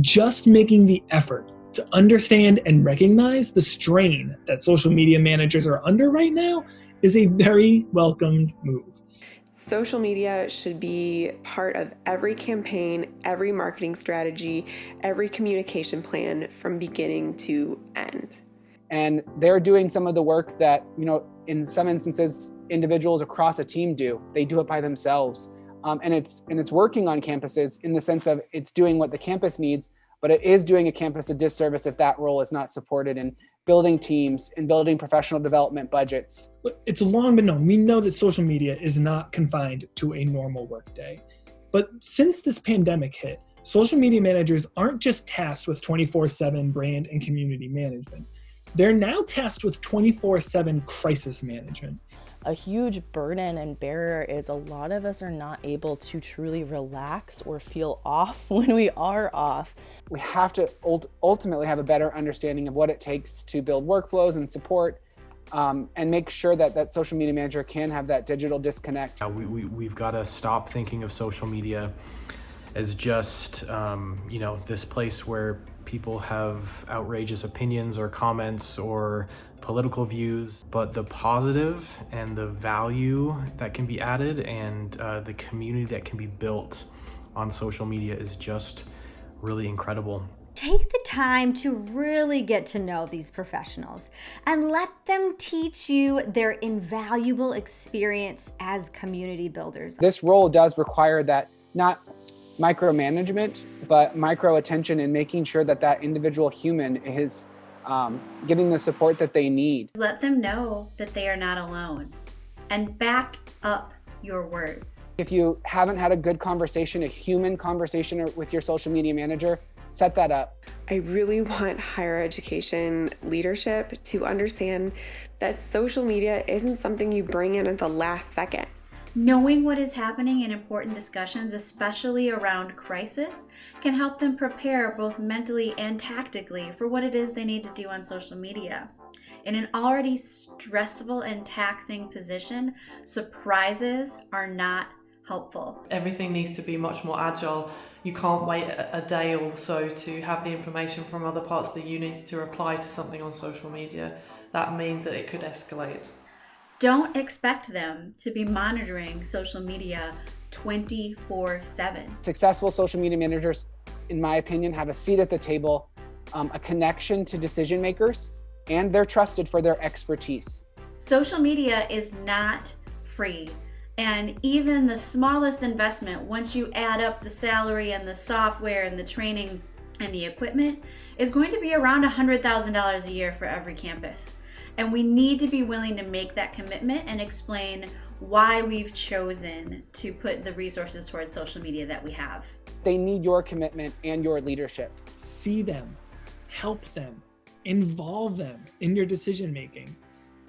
Just making the effort to understand and recognize the strain that social media managers are under right now is a very welcomed move. Social media should be part of every campaign, every marketing strategy, every communication plan from beginning to end. And they're doing some of the work that, in some instances, individuals across a team do. They do it by themselves. And it's working on campuses in the sense of it's doing what the campus needs, but it is doing a campus a disservice if that role is not supported in building teams and building professional development budgets. It's long been known. We know that social media is not confined to a normal workday. But since this pandemic hit, social media managers aren't just tasked with 24/7 brand and community management. They're now tasked with 24/7 crisis management. A huge burden and barrier is a lot of us are not able to truly relax or feel off when we are off. We have to ultimately have a better understanding of what it takes to build workflows and support and make sure that social media manager can have that digital disconnect. We've got to stop thinking of social media as just, this place where people have outrageous opinions or comments or political views, but the positive and the value that can be added and the community that can be built on social media is just really incredible. Take the time to really get to know these professionals and let them teach you their invaluable experience as community builders. This role does require that not micromanagement, but micro attention and making sure that individual human is getting the support that they need. Let them know that they are not alone and back up your words. If you haven't had a good conversation, a human conversation with your social media manager, set that up. I really want higher education leadership to understand that social media isn't something you bring in at the last second. Knowing what is happening in important discussions, especially around crisis, can help them prepare both mentally and tactically for what it is they need to do on social media. In an already stressful and taxing position, surprises are not helpful. Everything needs to be much more agile. You can't wait a day or so to have the information from other parts of the unit to reply to something on social media. That means that it could escalate. Don't expect them to be monitoring social media 24/7. Successful social media managers, in my opinion, have a seat at the table, a connection to decision makers, and they're trusted for their expertise. Social media is not free. And even the smallest investment, once you add up the salary and the software and the training and the equipment, is going to be around $100,000 a year for every campus. And we need to be willing to make that commitment and explain why we've chosen to put the resources towards social media that we have. They need your commitment and your leadership. See them, help them, involve them in your decision making.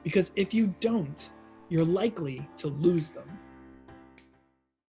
Because if you don't, you're likely to lose them.